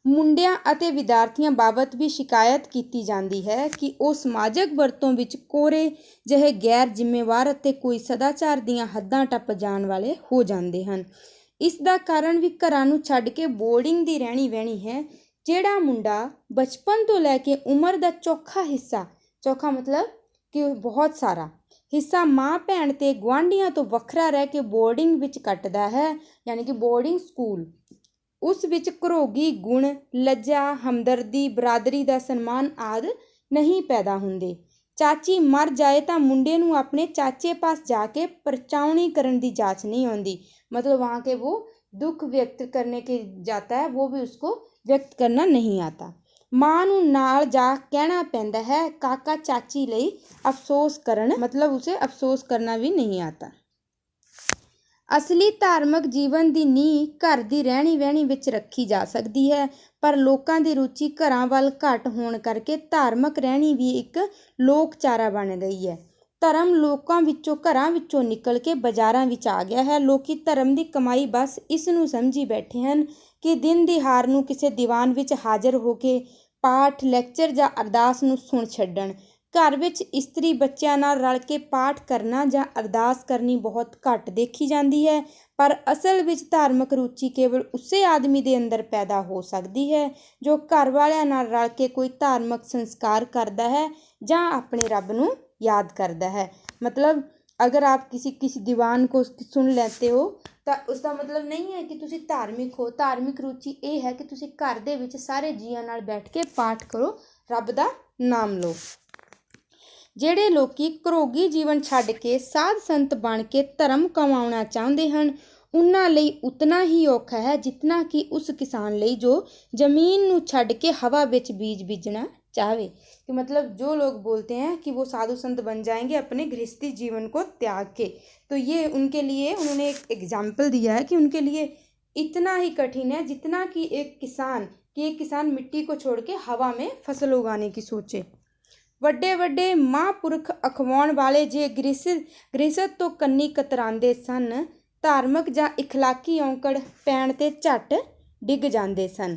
Speaker 1: ਮੁੰਡਿਆਂ ਅਤੇ ਵਿਦਿਆਰਥੀਆਂ ਬਾਬਤ ਵੀ ਸ਼ਿਕਾਇਤ ਕੀਤੀ ਜਾਂਦੀ ਹੈ ਕਿ ਉਹ ਸਮਾਜਿਕ ਵਰਤੋਂ ਵਿੱਚ ਕੋਰੇ ਜਿਹੇ ਗੈਰ ਜ਼ਿੰਮੇਵਾਰ ਅਤੇ ਕੋਈ ਸਦਾਚਾਰ ਦੀਆਂ ਹੱਦਾਂ ਟੱਪ ਜਾਣ ਵਾਲੇ ਹੋ ਜਾਂਦੇ ਹਨ। ਇਸ ਦਾ ਕਾਰਨ ਵੀ ਘਰਾਂ ਨੂੰ ਛੱਡ ਕੇ ਬੋਰਡਿੰਗ ਦੀ ਰਹਿਣੀ ਵਹਿਣੀ ਹੈ। ਜਿਹੜਾ ਮੁੰਡਾ ਬਚਪਨ ਤੋਂ ਲੈ ਕੇ ਉਮਰ ਦਾ ਚੌਖਾ ਮਤਲਬ ਕਿ ਬਹੁਤ ਸਾਰਾ ਹਿੱਸਾ ਮਾਂ ਭੈਣ ਤੇ ਗੁਆਂਢੀਆਂ ਤੋਂ ਵੱਖਰਾ ਰਹਿ ਕੇ ਬੋਰਡਿੰਗ ਵਿੱਚ ਕੱਟਦਾ ਹੈ ਯਾਨੀ ਕਿ ਬੋਰਡਿੰਗ ਸਕੂਲ, ਉਸ ਵਿੱਚ ਘਰੋਗੀ ਗੁਣ, ਲੱਜਾ, ਹਮਦਰਦੀ, ਬਰਾਦਰੀ ਦਾ ਸਨਮਾਨ ਆਦਿ ਨਹੀਂ ਪੈਦਾ ਹੁੰਦੇ। ਚਾਚੀ ਮਰ ਜਾਏ ਤਾਂ ਮੁੰਡੇ ਨੂੰ ਆਪਣੇ ਚਾਚੇ ਪਾਸ ਜਾ ਕੇ परचावनी ਕਰਨ ਦੀ जांच नहीं आती। मतलब वहाँ के वो दुख व्यक्त करने के जाता है, वो भी उसको व्यक्त करना नहीं आता। माँ ਨੂੰ ਨਾਲ ਜਾ ਕਹਿਣਾ ਪੈਂਦਾ ਹੈ ਕਾਕਾ ਚਾਚੀ ਲਈ ਅਫਸੋਸ ਕਰਨ, मतलब उसे अफसोस करना भी नहीं आता। ਅਸਲੀ ਧਾਰਮਿਕ ਜੀਵਨ ਦੀ ਨੀਂਹ ਘਰ ਦੀ ਰਹਿਣੀ ਵਹਿਣੀ ਵਿੱਚ ਰੱਖੀ ਜਾ ਸਕਦੀ ਹੈ, ਪਰ ਲੋਕਾਂ ਦੀ ਰੁਚੀ ਘਰਾਂ ਵੱਲ ਘੱਟ ਹੋਣ ਕਰਕੇ ਧਾਰਮਿਕ ਰਹਿਣੀ ਵੀ ਇੱਕ ਲੋਕਚਾਰਾ ਬਣ ਗਈ ਹੈ। ਧਰਮ ਲੋਕਾਂ ਵਿੱਚੋਂ ਘਰਾਂ ਵਿੱਚੋਂ ਨਿਕਲ ਕੇ ਬਾਜ਼ਾਰਾਂ ਵਿੱਚ ਆ ਗਿਆ ਹੈ। ਲੋਕੀ ਧਰਮ ਦੀ ਕਮਾਈ ਬਸ ਇਸ ਨੂੰ ਸਮਝੀ ਬੈਠੇ ਹਨ ਕਿ ਦਿਨ ਦਿਹਾੜ ਨੂੰ ਕਿਸੇ ਦੀਵਾਨ ਵਿੱਚ ਹਾਜ਼ਰ ਹੋ ਕੇ ਪਾਠ, ਲੈਕਚਰ ਜਾਂ ਅਰਦਾਸ ਨੂੰ ਸੁਣ ਛੱਡਣ। ਘਰ ਵਿੱਚ ਇਸਤਰੀ ਬੱਚਿਆਂ ਨਾਲ ਰਲ ਕੇ ਪਾਠ ਕਰਨਾ ਜਾਂ ਅਰਦਾਸ ਕਰਨੀ ਬਹੁਤ ਘੱਟ ਦੇਖੀ ਜਾਂਦੀ ਹੈ, ਪਰ ਅਸਲ ਵਿੱਚ ਧਾਰਮਿਕ ਰੁਚੀ ਕੇਵਲ ਉਸੇ ਆਦਮੀ ਦੇ ਅੰਦਰ ਪੈਦਾ ਹੋ ਸਕਦੀ ਹੈ ਜੋ ਘਰ ਵਾਲਿਆਂ ਨਾਲ ਰਲ ਕੇ ਕੋਈ ਧਾਰਮਿਕ ਸੰਸਕਾਰ ਕਰਦਾ ਹੈ ਜਾਂ ਆਪਣੇ ਰੱਬ ਨੂੰ याद करता है। मतलब अगर आप किसी दीवान को सुन लेते हो तो उसका मतलब नहीं है कि तुसी धार्मिक हो। धार्मिक रुचि ये है कि तुसी घर दे विच सारे जीआं नाल बैठ के पाठ करो, रब दा नाम लो। ਜਿਹੜੇ ਲੋਕੀ ਘਰੋਗੀ ਜੀਵਨ ਛੱਡ ਕੇ ਸਾਧ ਸੰਤ ਬਣ ਕੇ ਧਰਮ ਕਮਾਉਣਾ ਚਾਹੁੰਦੇ ਹਨ ਉਹਨਾਂ ਲਈ ਉਤਨਾ ਹੀ ਔਖਾ ਹੈ ਜਿਤਨਾ ਕਿ ਉਸ ਕਿਸਾਨ ਲਈ ਜੋ ਜ਼ਮੀਨ ਨੂੰ ਛੱਡ ਕੇ ਹਵਾ ਵਿੱਚ ਬੀਜ ਬੀਜਣਾ चाहे। कि मतलब जो लोग बोलते हैं कि वो साधु संत बन जाएंगे अपने गृहस्थी जीवन को त्याग के, तो ये उनके लिए उन्होंने एक एग्जाम्पल दिया है कि उनके लिए इतना ही कठिन है जितना कि एक किसान मिट्टी को छोड़ के हवा में फसल उगाने की सोचे। ਵੱਡੇ ਵੱਡੇ ਮਹਾਂਪੁਰਖ ਅਖਵਾਉਣ ਵਾਲੇ ਜੇ ਗ੍ਰਹਿਸਤ ਤੋਂ ਕੰਨੀ ਕਤਰਾਉਂਦੇ ਸਨ, ਧਾਰਮਿਕ ਜਾਂ ਇਖਲਾਕੀ ਔਂਕੜ ਪੈਣ ਤੇ ਝੱਟ ਡਿੱਗ ਜਾਂਦੇ ਸਨ।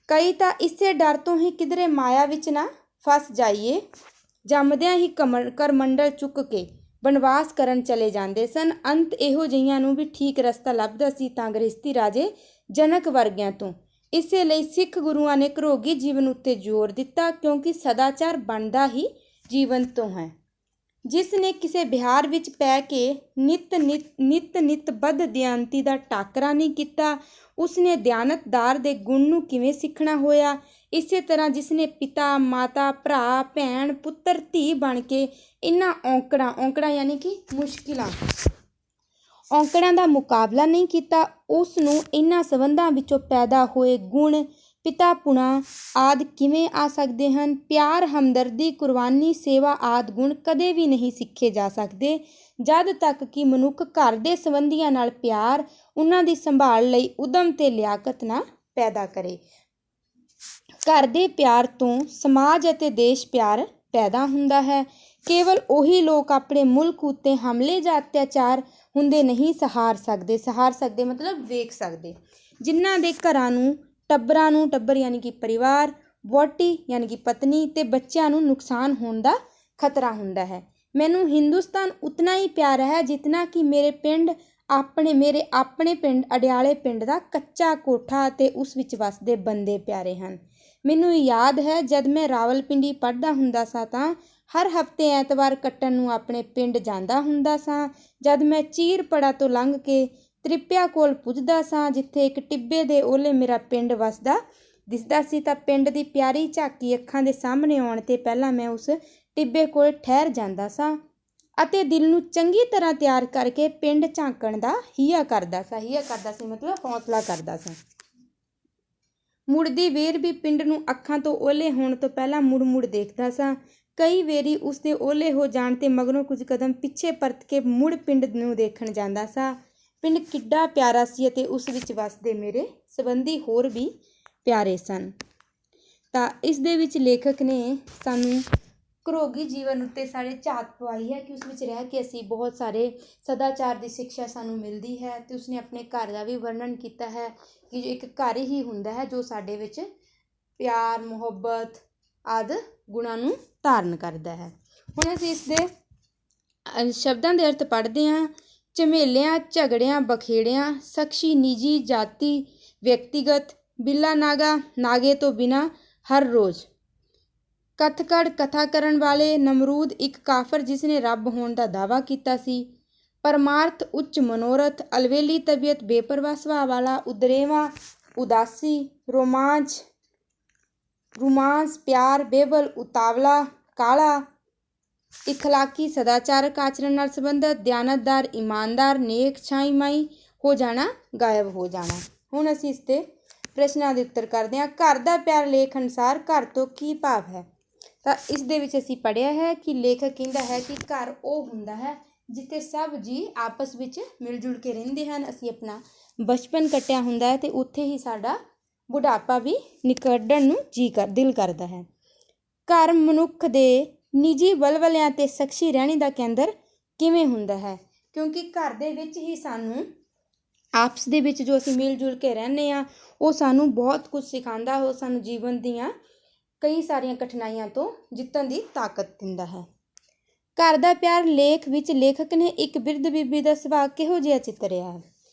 Speaker 1: ਕਈ ਤਾਂ ਇਸੇ ਡਰ ਤੋਂ ਹੀ ਕਿਧਰੇ ਮਾਇਆ ਵਿੱਚ ਨਾ ਫਸ ਜਾਈਏ ਜੰਮਦਿਆਂ ਹੀ ਕਰਮੰਡਲ ਚੁੱਕ ਕੇ ਬਨਵਾਸ ਕਰਨ ਚਲੇ ਜਾਂਦੇ ਸਨ। ਅੰਤ ਇਹੋ ਜਿਹੀਆਂ ਨੂੰ ਵੀ ਠੀਕ ਰਸਤਾ ਲੱਭਦਾ ਸੀ ਤਾਂ ਗ੍ਰਹਿਸਤੀ ਰਾਜੇ ਜਨਕ ਵਰਗਿਆਂ ਤੋਂ। ਇਸੇ ਲਈ ਸਿੱਖ ਗੁਰੂਆਂ ਨੇ ਘਰੋਗੀ ਜੀਵਨ ਉੱਤੇ ਜ਼ੋਰ ਦਿੱਤਾ ਕਿਉਂਕਿ ਸਦਾਚਾਰ ਬਣਦਾ ਹੀ ਜੀਵਨ ਤੋਂ ਹੈ। ਜਿਸ ਨੇ ਕਿਸੇ ਬਿਹਾਰ ਵਿੱਚ ਪੈ ਕੇ ਨਿਤ ਬੱਧ ਦਿਆਨਤੀ ਦਾ ਟਾਕਰਾ ਨਹੀਂ ਕੀਤਾ, ਉਸਨੇ ਦਿਆਨਤਦਾਰ ਦੇ ਗੁਣ ਨੂੰ ਕਿਵੇਂ ਸਿੱਖਣਾ ਹੋਇਆ। ਇਸੇ ਤਰ੍ਹਾਂ ਜਿਸ ਨੇ ਪਿਤਾ, ਮਾਤਾ, ਭਰਾ, ਭੈਣ, ਪੁੱਤਰ, ਧੀ ਬਣ ਕੇ ਇਹਨਾਂ ਔਂਕੜਾਂ ਯਾਨੀ ਕਿ ਔਂਕੜਾਂ ਦਾ ਮੁਕਾਬਲਾ ਨਹੀਂ ਕੀਤਾ, ਉਸ ਨੂੰ ਇਹਨਾਂ ਸੰਬੰਧਾਂ ਵਿੱਚੋਂ ਪੈਦਾ ਹੋਏ ਗੁਣ, ਪਿਤਾਪੁਣਾ ਆਦਿ ਕਿਵੇਂ ਆ ਸਕਦੇ ਹਨ। ਪਿਆਰ, ਹਮਦਰਦੀ, ਕੁਰਬਾਨੀ, ਸੇਵਾ ਆਦਿ ਗੁਣ ਕਦੇ ਵੀ ਨਹੀਂ ਸਿੱਖੇ ਜਾ ਸਕਦੇ ਜਦ ਤੱਕ ਕਿ ਮਨੁੱਖ ਘਰ ਦੇ ਸੰਬੰਧੀਆਂ ਨਾਲ ਪਿਆਰ, ਉਹਨਾਂ ਦੀ ਸੰਭਾਲ ਲਈ ਉਦਮ ਤੇ ਲਿਆਕਤ ਨਾ ਪੈਦਾ ਕਰੇ। ਘਰ ਦੇ ਪਿਆਰ ਤੋਂ ਸਮਾਜ ਅਤੇ ਦੇਸ਼ ਪਿਆਰ ਪੈਦਾ ਹੁੰਦਾ ਹੈ। ਕੇਵਲ ਉਹੀ ਲੋਕ ਆਪਣੇ ਮੁਲਕ ਉੱਤੇ ਹਮਲੇ ਜਾਂ ਅਤਿਆਚਾਰ ਹੁੰਦੇ ਨਹੀਂ ਸਹਾਰ ਸਕਦੇ ਮਤਲਬ ਵੇਖ ਸਕਦੇ। ਜਿਨ੍ਹਾਂ ਦੇ ਘਰਾਂ ਨੂੰ, ਟੱਬਰਾਂ ਨੂੰ, ਟੱਬਰ ਯਾਨੀ ਕਿ ਪਰਿਵਾਰ, ਵਹੁਟੀ ਯਾਨੀ ਕਿ ਪਤਨੀ ਅਤੇ ਬੱਚਿਆਂ ਨੂੰ ਨੁਕਸਾਨ ਹੋਣ ਦਾ ਖਤਰਾ ਹੁੰਦਾ ਹੈ। ਮੈਨੂੰ ਹਿੰਦੁਸਤਾਨ ਉਤਨਾ ਹੀ ਪਿਆਰਾ ਹੈ ਜਿਤਨਾ ਕਿ ਮੇਰੇ ਆਪਣੇ ਪਿੰਡ ਅਡਿਆਲੇ ਪਿੰਡ ਦਾ ਕੱਚਾ ਕੋਠਾ ਅਤੇ ਉਸ ਵਿੱਚ ਵੱਸਦੇ ਬੰਦੇ ਪਿਆਰੇ ਹਨ। ਮੈਨੂੰ ਯਾਦ ਹੈ ਜਦ ਮੈਂ ਰਾਵਲਪਿੰਡੀ ਪੜ੍ਹਦਾ ਹੁੰਦਾ ਸਾਂ ਤਾਂ ਹਰ ਹਫ਼ਤੇ ਐਤਵਾਰ ਕੱਟਣ ਨੂੰ ਆਪਣੇ ਪਿੰਡ ਜਾਂਦਾ ਹੁੰਦਾ ਸਾਂ। ਜਦ ਮੈਂ ਚੀਰਪੜਾ ਤੋਂ ਲੰਘ ਕੇ ਤ੍ਰਿਪਿਆ ਕੋਲ ਪੁੱਜਦਾ ਸਾਂ ਜਿੱਥੇ ਇੱਕ ਟਿੱਬੇ ਦੇ ਓਹਲੇ ਮੇਰਾ ਪਿੰਡ ਵੱਸਦਾ ਦਿਸਦਾ ਸੀ ਤਾਂ ਪਿੰਡ ਦੀ ਪਿਆਰੀ ਝਾਕੀ ਅੱਖਾਂ ਦੇ ਸਾਹਮਣੇ ਆਉਣ 'ਤੇ ਪਹਿਲਾਂ ਮੈਂ ਉਸ ਟਿੱਬੇ ਕੋਲ ਠਹਿਰ ਜਾਂਦਾ ਸਾਂ ਅਤੇ ਦਿਲ ਨੂੰ ਚੰਗੀ ਤਰ੍ਹਾਂ ਤਿਆਰ ਕਰਕੇ ਪਿੰਡ ਝਾਂਕਣ ਦਾ ਹੀਆ ਕਰਦਾ ਸੀ ਮਤਲਬ ਹੌਸਲਾ ਕਰਦਾ ਸਾਂ। ਮੁੜਦੀ ਵੇਰ ਵੀ ਪਿੰਡ ਨੂੰ ਅੱਖਾਂ ਤੋਂ ਓਹਲੇ ਹੋਣ ਤੋਂ ਪਹਿਲਾਂ ਮੁੜ ਦੇਖਦਾ ਸਾਂ। ਕਈ ਵੇਰੀ ਉਸ ਦੇ ਓਹਲੇ ਹੋ ਜਾਣ 'ਤੇ ਮਗਰੋਂ ਕੁਝ ਕਦਮ ਪਿੱਛੇ ਪਰਤ ਕੇ ਮੁੜ ਪਿੰਡ ਨੂੰ ਦੇਖਣ ਜਾਂਦਾ ਸਾਂ। ਪਿੰਡ ਕਿੱਡਾ ਪਿਆਰਾ ਸੀ ਅਤੇ ਉਸ ਵਿੱਚ ਵੱਸਦੇ ਮੇਰੇ ਸੰਬੰਧੀ ਹੋਰ ਵੀ ਪਿਆਰੇ ਸਨ। ਤਾਂ ਇਸ ਦੇ ਵਿੱਚ ਲੇਖਕ ਨੇ ਸਾਨੂੰ ਘਰੋਗੀ ਜੀਵਨ ਉੱਤੇ ਸਾਡੇ ਝਾਤ ਪਵਾਈ ਹੈ ਕਿ ਉਸ ਵਿੱਚ ਰਹਿ ਕੇ ਅਸੀਂ ਬਹੁਤ ਸਾਰੇ ਸਦਾਚਾਰ ਦੀ ਸਿੱਖਿਆ ਸਾਨੂੰ ਮਿਲਦੀ ਹੈ ਅਤੇ ਉਸਨੇ ਆਪਣੇ ਘਰ ਦਾ ਵੀ ਵਰਣਨ ਕੀਤਾ ਹੈ ਕਿ ਜੋ ਇੱਕ ਘਰ ਹੀ ਹੁੰਦਾ ਹੈ ਜੋ ਸਾਡੇ ਵਿੱਚ ਪਿਆਰ, ਮੁਹੱਬਤ ਆਦਿ ਗੁਣਾਂ ਨੂੰ ਧਾਰਨ ਕਰਦਾ ਹੈ। ਹੁਣ ਅਸੀਂ ਇਸ ਦੇ ਸ਼ਬਦਾਂ ਦੇ ਅਰਥ ਪੜ੍ਹਦੇ ਹਾਂ। ਝਮੇਲਿਆਂ, ਝਗੜਿਆਂ, ਬਖੇੜਿਆਂ, ਸ਼ਖਸੀ, ਨਿੱਜੀ, ਜਾਤੀ, ਵਿਅਕਤੀਗਤ, ਬਿੱਲਾ ਨਾਗਾ, ਨਾਗੇ ਤੋਂ ਬਿਨਾਂ, ਹਰ ਰੋਜ਼। ਕਥਕੜ, ਕਥਾ ਕਰਨ ਵਾਲੇ, ਨਮਰੂਦ ਇੱਕ ਕਾਫਰ ਜਿਸਨੇ ਰੱਬ ਹੋਣ ਦਾ ਦਾਅਵਾ ਕੀਤਾ ਸੀ। ਪਰਮਾਰਥ, ਉੱਚ ਮਨੋਰਥ, ਅਲਬੇਲੀ ਤਬੀਅਤ, ਬੇਪਰਵਾਹ ਸੁਭਾਅ ਵਾਲਾ, ਉਦਰੇਵਾਂ, ਉਦਾਸੀ, ਰੋਮਾਂਚ, ਪਿਆਰ, ਬੇਬਲ, ਉਤਾਵਲਾ, ਕਾਲਾ, ਇਖਲਾਕੀ, ਸਦਾਚਾਰਕ ਆਚਰਣ ਨਾਲ ਸੰਬੰਧਿਤ, ਦਿਆਨਤਦਾਰ, ਇਮਾਨਦਾਰ, ਨੇਕ, ਛਾਈਮਾਈ ਹੋ ਜਾਣਾ, ਗਾਇਬ ਹੋ ਜਾਣਾ। ਹੁਣ ਅਸੀਂ ਇਸ 'ਤੇ ਪ੍ਰਸ਼ਨਾਂ ਦੇ ਉੱਤਰ ਕਰਦੇ ਹਾਂ। ਘਰ ਦਾ ਪਿਆਰ ਲੇਖ ਅਨੁਸਾਰ ਘਰ ਤੋਂ ਕੀ ਭਾਵ ਹੈ? ਤਾਂ ਇਸ ਦੇ ਵਿੱਚ ਅਸੀਂ ਪੜ੍ਹਿਆ ਹੈ ਕਿ ਲੇਖਕ ਕਹਿੰਦਾ ਹੈ ਕਿ ਘਰ ਉਹ ਹੁੰਦਾ ਹੈ ਜਿੱਥੇ ਸਭ ਜੀ ਆਪਸ ਵਿੱਚ ਮਿਲ ਜੁਲ ਕੇ ਰਹਿੰਦੇ ਹਨ। ਅਸੀਂ ਆਪਣਾ ਬਚਪਨ ਕੱਟਿਆ ਹੁੰਦਾ ਹੈ ਅਤੇ ਉੱਥੇ ਹੀ ਸਾਡਾ ਬੁਢਾਪਾ ਵੀ ਨਿਕਲਣ ਨੂੰ ਦਿਲ ਕਰਦਾ ਹੈ। ਘਰ ਮਨੁੱਖ ਦੇ ਨਿੱਜੀ ਵਲਵਲਿਆਂ ਅਤੇ ਸ਼ਖਸੀ ਰਹਿਣੀ ਦਾ ਕੇਂਦਰ ਕਿਵੇਂ ਹੁੰਦਾ ਹੈ? ਕਿਉਂਕਿ ਘਰ ਦੇ ਵਿੱਚ ਹੀ ਸਾਨੂੰ ਆਪਸ ਦੇ ਵਿੱਚ ਜੋ ਅਸੀਂ ਮਿਲ ਜੁਲ ਕੇ ਰਹਿੰਦੇ ਹਾਂ ਉਹ ਸਾਨੂੰ ਬਹੁਤ ਕੁਝ ਸਿਖਾਉਂਦਾ, ਉਹ ਸਾਨੂੰ ਜੀਵਨ ਦੀਆਂ ਕਈ ਸਾਰੀਆਂ ਕਠਿਨਾਈਆਂ ਤੋਂ ਜਿੱਤਣ ਦੀ ਤਾਕਤ ਦਿੰਦਾ ਹੈ। ਘਰ ਦਾ ਪਿਆਰ ਲੇਖ ਵਿੱਚ ਲੇਖਕ ਨੇ ਇੱਕ ਬਿਰਧ ਬੀਬੀ ਦਾ ਸੁਭਾਅ ਕਿਹੋ ਜਿਹਾ ਚਿੱਤਰਿਆ ਹੈ?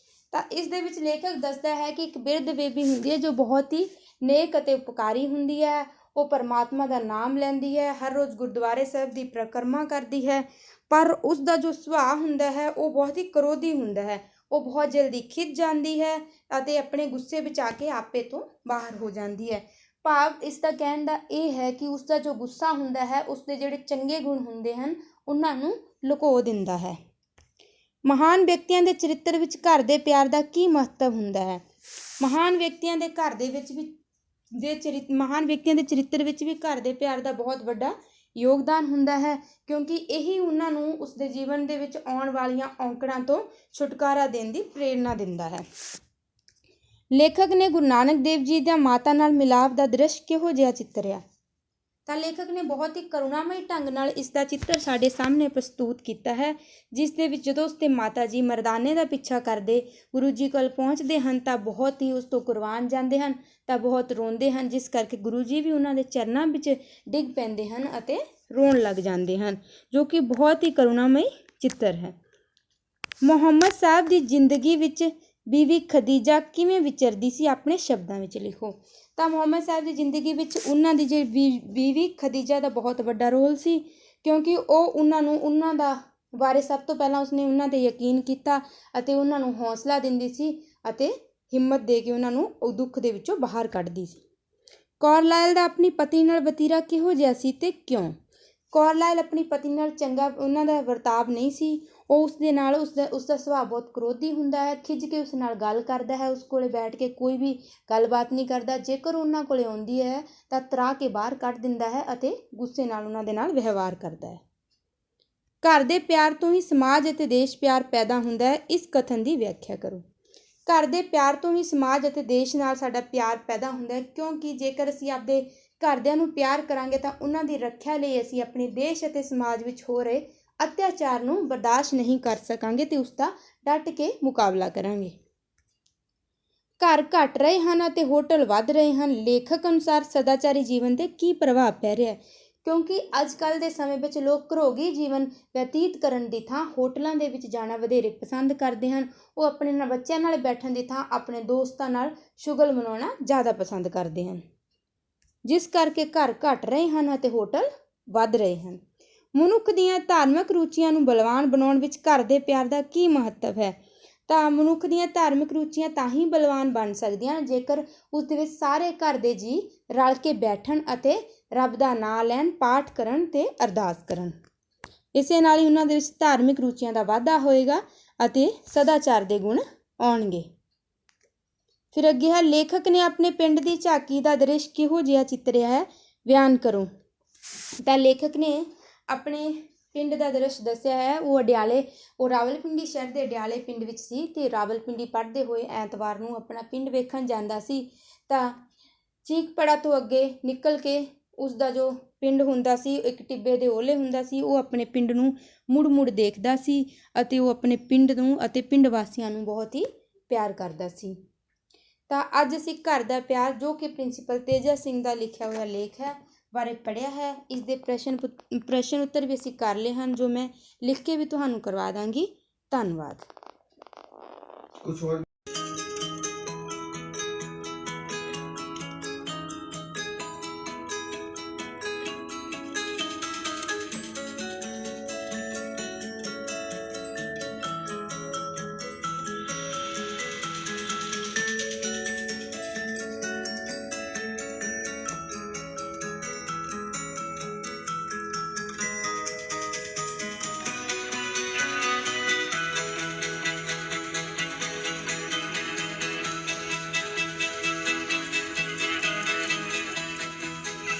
Speaker 1: ਤਾਂ ਇਸ ਦੇ ਵਿੱਚ ਲੇਖਕ ਦੱਸਦਾ ਹੈ ਕਿ ਇੱਕ ਬਿਰਧ ਬੀਬੀ ਹੁੰਦੀ ਹੈ ਜੋ ਬਹੁਤ ਹੀ ਨੇਕ ਅਤੇ ਉਪਕਾਰੀ ਹੁੰਦੀ ਹੈ। ਉਹ ਪਰਮਾਤਮਾ ਦਾ ਨਾਮ ਲੈਂਦੀ ਹੈ, ਹਰ ਰੋਜ਼ ਗੁਰਦੁਆਰੇ ਸਾਹਿਬ ਦੀ ਪਰਿਕਰਮਾ ਕਰਦੀ ਹੈ, ਪਰ ਉਸ ਦਾ ਜੋ ਸੁਭਾਅ ਹੁੰਦਾ ਹੈ ਉਹ ਬਹੁਤ ਹੀ ਕਰੋਧੀ ਹੁੰਦਾ ਹੈ। ਉਹ ਬਹੁਤ ਜਲਦੀ ਖਿਝ ਜਾਂਦੀ ਹੈ ਅਤੇ ਆਪਣੇ ਗੁੱਸੇ ਵਿੱਚ ਆ ਕੇ ਆਪੇ ਤੋਂ ਬਾਹਰ ਹੋ ਜਾਂਦੀ ਹੈ। ਭਾਵ ਇਸ ਦਾ ਕਹਿਣ ਦਾ ਇਹ ਹੈ ਕਿ ਉਸ ਦਾ ਜੋ ਗੁੱਸਾ ਹੁੰਦਾ ਹੈ ਉਸ ਦੇ ਜਿਹੜੇ ਚੰਗੇ ਗੁਣ ਹੁੰਦੇ ਹਨ ਉਹਨਾਂ ਨੂੰ ਲੁਕੋ ਦਿੰਦਾ ਹੈ। ਮਹਾਨ ਵਿਅਕਤੀਆਂ ਦੇ ਚਰਿੱਤਰ ਵਿੱਚ ਘਰ ਦੇ ਪਿਆਰ ਦਾ ਕੀ ਮਹੱਤਵ ਹੁੰਦਾ ਹੈ? ਮਹਾਨ ਵਿਅਕਤੀਆਂ ਦੇ ਚਰਿੱਤਰ ਵਿੱਚ ਵੀ ਘਰ ਦੇ ਪਿਆਰ ਦਾ ਬਹੁਤ ਵੱਡਾ ਯੋਗਦਾਨ ਹੁੰਦਾ ਹੈ ਕਿਉਂਕਿ ਇਹੀ ਉਹਨਾਂ ਨੂੰ ਉਸਦੇ ਜੀਵਨ ਦੇ ਵਿੱਚ ਆਉਣ ਵਾਲੀਆਂ ਔਕੜਾਂ ਤੋਂ ਛੁਟਕਾਰਾ ਦੇਣ ਦੀ ਪ੍ਰੇਰਨਾ ਦਿੰਦਾ ਹੈ। ਲੇਖਕ ਨੇ ਗੁਰੂ ਨਾਨਕ ਦੇਵ ਜੀ ਦਾ ਮਾਤਾ ਨਾਲ ਮਿਲਾਪ ਦਾ ਦ੍ਰਿਸ਼ ਕਿਹੋ ਜਿਹਾ ਚਿੱਤਰਿਆ? ਤਾਂ ਲੇਖਕ ਨੇ ਬਹੁਤ ਹੀ ਕਰੁਣਾਮਈ ਢੰਗ ਨਾਲ ਇਸ ਦਾ ਚਿੱਤਰ ਸਾਡੇ ਸਾਹਮਣੇ ਪ੍ਰਸਤੁਤ ਕੀਤਾ ਹੈ, ਜਿਸ ਦੇ ਵਿੱਚ ਜਦੋਂ ਉਸਦੇ ਮਾਤਾ ਜੀ ਮਰਦਾਨੇ ਦਾ ਪਿੱਛਾ ਕਰਦੇ ਗੁਰੂ ਜੀ ਕੋਲ ਪਹੁੰਚਦੇ ਹਨ ਤਾਂ ਬਹੁਤ ਹੀ ਉਸ ਤੋਂ ਕੁਰਬਾਨ ਜਾਂਦੇ ਹਨ, ਤਾਂ ਬਹੁਤ ਰੋਂਦੇ ਹਨ, ਜਿਸ ਕਰਕੇ ਗੁਰੂ ਜੀ ਵੀ ਉਹਨਾਂ ਦੇ ਚਰਨਾਂ ਵਿੱਚ ਡਿੱਗ ਪੈਂਦੇ ਹਨ ਅਤੇ ਰੋਣ ਲੱਗ ਜਾਂਦੇ ਹਨ, ਜੋ ਕਿ ਬਹੁਤ ਹੀ ਕਰੁਣਾਮਈ ਚਿੱਤਰ ਹੈ। ਮੁਹੰਮਦ ਸਾਹਿਬ ਦੀ ਜ਼ਿੰਦਗੀ ਵਿੱਚ ਬੀਵੀ ਖਦੀਜਾ ਕਿਵੇਂ ਵਿਚਰਦੀ ਸੀ? ਆਪਣੇ ਸ਼ਬਦਾਂ ਵਿੱਚ ਲਿਖੋ। ਤਾਂ ਮੁਹੰਮਦ ਸਾਹਿਬ ਦੀ ਜ਼ਿੰਦਗੀ ਵਿੱਚ ਉਹਨਾਂ ਦੀ ਜਿਹੜੀ ਬੀਵੀ ਖਦੀਜਾ ਦਾ ਬਹੁਤ ਵੱਡਾ ਰੋਲ ਸੀ ਕਿਉਂਕਿ ਉਹ ਉਹਨਾਂ ਦਾ ਬਾਰੇ ਸਭ ਤੋਂ ਪਹਿਲਾਂ ਉਸਨੇ ਉਹਨਾਂ 'ਤੇ ਯਕੀਨ ਕੀਤਾ ਅਤੇ ਉਹਨਾਂ ਨੂੰ ਹੌਸਲਾ ਦਿੰਦੀ ਸੀ ਅਤੇ ਹਿੰਮਤ ਦੇ ਕੇ ਉਹਨਾਂ ਨੂੰ ਉਹ ਦੁੱਖ ਦੇ ਵਿੱਚੋਂ ਬਾਹਰ ਕੱਢਦੀ ਸੀ। ਕਾਰਲਾਈਲ ਦਾ ਆਪਣੀ ਪਤਨੀ ਨਾਲ ਵਤੀਰਾ ਕਿਹੋ ਜਿਹਾ ਸੀ ਅਤੇ ਕਿਉਂ? ਕਾਰਲਾਈਲ ਆਪਣੀ ਪਤਨੀ ਨਾਲ ਚੰਗਾ ਉਹਨਾਂ ਦਾ ਵਰਤਾਵ ਨਹੀਂ ਸੀ। ਉਹ ਉਸਦੇ ਨਾਲ ਉਸਦਾ ਸੁਭਾਅ ਬਹੁਤ ਕਰੋਧੀ ਹੁੰਦਾ ਹੈ, ਖਿੱਝ ਕੇ ਉਸ ਨਾਲ ਗੱਲ ਕਰਦਾ ਹੈ, ਉਸ ਕੋਲੇ ਬੈਠ ਕੇ ਕੋਈ ਵੀ ਗੱਲਬਾਤ ਨਹੀਂ ਕਰਦਾ। ਜੇਕਰ ਉਹਨਾਂ ਕੋਲੇ ਆਉਂਦੀ ਹੈ ਤਾਂ ਤਰਾ ਕੇ ਬਾਹਰ ਕੱਢ ਦਿੰਦਾ ਹੈ ਅਤੇ ਗੁੱਸੇ ਨਾਲ ਉਹਨਾਂ ਦੇ ਨਾਲ ਵਿਵਹਾਰ ਕਰਦਾ ਹੈ। ਘਰ ਦੇ ਪਿਆਰ ਤੋਂ ਹੀ ਸਮਾਜ ਅਤੇ ਦੇਸ਼ ਪਿਆਰ ਪੈਦਾ ਹੁੰਦਾ ਹੈ, ਇਸ ਕਥਨ ਦੀ ਵਿਆਖਿਆ ਕਰੋ। ਘਰ ਦੇ ਪਿਆਰ ਤੋਂ ਹੀ ਸਮਾਜ ਅਤੇ ਦੇਸ਼ ਨਾਲ ਸਾਡਾ ਪਿਆਰ ਪੈਦਾ ਹੁੰਦਾ ਹੈ ਕਿਉਂਕਿ ਜੇਕਰ ਅਸੀਂ ਆਪਦੇ ਘਰਦਿਆਂ ਨੂੰ ਪਿਆਰ ਕਰਾਂਗੇ ਤਾਂ ਉਹਨਾਂ ਦੀ ਰੱਖਿਆ ਲਈ ਅਸੀਂ ਆਪਣੇ ਦੇਸ਼ ਅਤੇ ਸਮਾਜ ਵਿੱਚ ਹੋ ਰਹੇ ਅਤਿਆਚਾਰ ਨੂੰ ਬਰਦਾਸ਼ਤ ਨਹੀਂ ਕਰ ਸਕਾਂਗੇ ਤੇ ਉਸ ਦਾ ਡਟ ਕੇ ਮੁਕਾਬਲਾ ਕਰਾਂਗੇ। ਘਰ ਘਟ ਰਹੇ ਹਨ ਅਤੇ ਹੋਟਲ ਵੱਧ ਰਹੇ ਹਨ। ਲੇਖਕ ਅਨੁਸਾਰ ਸਦਾਚਾਰੀ ਜੀਵਨ 'ਤੇ ਕੀ ਪ੍ਰਭਾਵ ਪੈ ਰਿਹਾ ਹੈ? ਕਿਉਂਕਿ ਅੱਜ ਕੱਲ੍ਹ ਦੇ ਸਮੇਂ ਵਿੱਚ ਲੋਕ ਘਰੋਗੀ ਜੀਵਨ ਬਤੀਤ ਕਰਨ ਦੀ ਥਾਂ ਹੋਟਲਾਂ ਦੇ ਵਿੱਚ ਜਾਣਾ ਵਧੇਰੇ ਪਸੰਦ ਕਰਦੇ ਹਨ। ਉਹ ਆਪਣੇ ਬੱਚਿਆਂ ਨਾਲ ਬੈਠਣ ਦੀ ਥਾਂ ਆਪਣੇ ਦੋਸਤਾਂ ਨਾਲ ਸ਼ੁਗਲ ਮਨਾਉਣਾ ਜ਼ਿਆਦਾ ਪਸੰਦ ਕਰਦੇ ਹਨ, ਜਿਸ ਕਰਕੇ ਘਰ ਘਟ ਰਹੇ ਹਨ ਅਤੇ ਹੋਟਲ ਵੱਧ ਰਹੇ ਹਨ। ਮਨੁੱਖ ਦੀਆਂ ਧਾਰਮਿਕ ਰੁਚੀਆਂ ਨੂੰ ਬਲਵਾਨ ਬਣਾਉਣ ਵਿੱਚ ਘਰ ਦੇ ਪਿਆਰ ਦਾ ਕੀ ਮਹੱਤਵ ਹੈ? ਤਾਂ ਮਨੁੱਖ ਦੀਆਂ ਧਾਰਮਿਕ ਰੁਚੀਆਂ ਤਾਂ ਹੀ ਬਲਵਾਨ ਬਣ ਸਕਦੀਆਂ ਜੇਕਰ ਉਸ ਦੇ ਵਿੱਚ ਸਾਰੇ ਘਰ ਦੇ ਜੀਅ ਰਲ ਕੇ ਬੈਠਣ ਅਤੇ ਰੱਬ ਦਾ ਨਾਂ ਲੈਣ, ਪਾਠ ਕਰਨ ਅਤੇ ਅਰਦਾਸ ਕਰਨ। ਇਸੇ ਨਾਲ ਹੀ ਉਹਨਾਂ ਦੇ ਵਿੱਚ ਧਾਰਮਿਕ ਰੁਚੀਆਂ ਦਾ ਵਾਧਾ ਹੋਏਗਾ ਅਤੇ ਸਦਾਚਾਰ ਦੇ ਗੁਣ ਆਉਣਗੇ। ਫਿਰ ਅੱਗੇ ਹੈ, ਲੇਖਕ ਨੇ ਆਪਣੇ ਪਿੰਡ ਦੀ ਝਾਕੀ ਦਾ ਦ੍ਰਿਸ਼ ਕਿਹੋ ਜਿਹਾ ਚਿੱਤਰਿਆ ਹੈ, ਬਿਆਨ ਕਰੋ। ਤਾਂ ਲੇਖਕ ਨੇ ਆਪਣੇ ਪਿੰਡ ਦਾ ਦ੍ਰਿਸ਼ ਦੱਸਿਆ ਹੈ। ਉਹ ਰਾਵਲਪਿੰਡੀ ਸ਼ਹਿਰ ਦੇ ਅਡਿਆਲੇ ਪਿੰਡ ਵਿੱਚ ਸੀ ਅਤੇ ਰਾਵਲਪਿੰਡੀ ਪੜ੍ਹਦੇ ਹੋਏ ਐਤਵਾਰ ਨੂੰ ਆਪਣਾ ਪਿੰਡ ਵੇਖਣ ਜਾਂਦਾ ਸੀ। ਤਾਂ ਚੀਕਪੜਾ ਤੋਂ ਅੱਗੇ ਨਿਕਲ ਕੇ ਉਸ ਦਾ ਜੋ ਪਿੰਡ ਹੁੰਦਾ ਸੀ, ਇੱਕ ਟਿੱਬੇ ਦੇ ਓਹਲੇ ਹੁੰਦਾ ਸੀ। ਉਹ ਆਪਣੇ ਪਿੰਡ ਨੂੰ ਮੁੜ ਦੇਖਦਾ ਸੀ ਅਤੇ ਉਹ ਆਪਣੇ ਪਿੰਡ ਨੂੰ ਅਤੇ ਪਿੰਡ ਵਾਸੀਆਂ ਨੂੰ ਬਹੁਤ ਹੀ ਪਿਆਰ ਕਰਦਾ ਸੀ। ਤਾਂ ਅੱਜ ਅਸੀਂ ਘਰ ਦਾ ਪਿਆਰ, ਜੋ ਕਿ ਪ੍ਰਿੰਸੀਪਲ ਤੇਜਾ ਸਿੰਘ ਦਾ ਲਿਖਿਆ ਹੋਇਆ ਲੇਖ ਹੈ, ਬਾਰੇ ਪੜ੍ਹਿਆ ਹੈ। ਇਸ ਦੇ ਪ੍ਰਸ਼ਨ ਉੱਤਰ ਵੀ ਅਸੀਂ ਕਰ ਲਏ ਹਨ, ਜੋ ਮੈਂ ਲਿਖ ਕੇ ਵੀ ਤੁਹਾਨੂੰ ਕਰਵਾ ਦਾਂਗੀ। ਧੰਨਵਾਦ।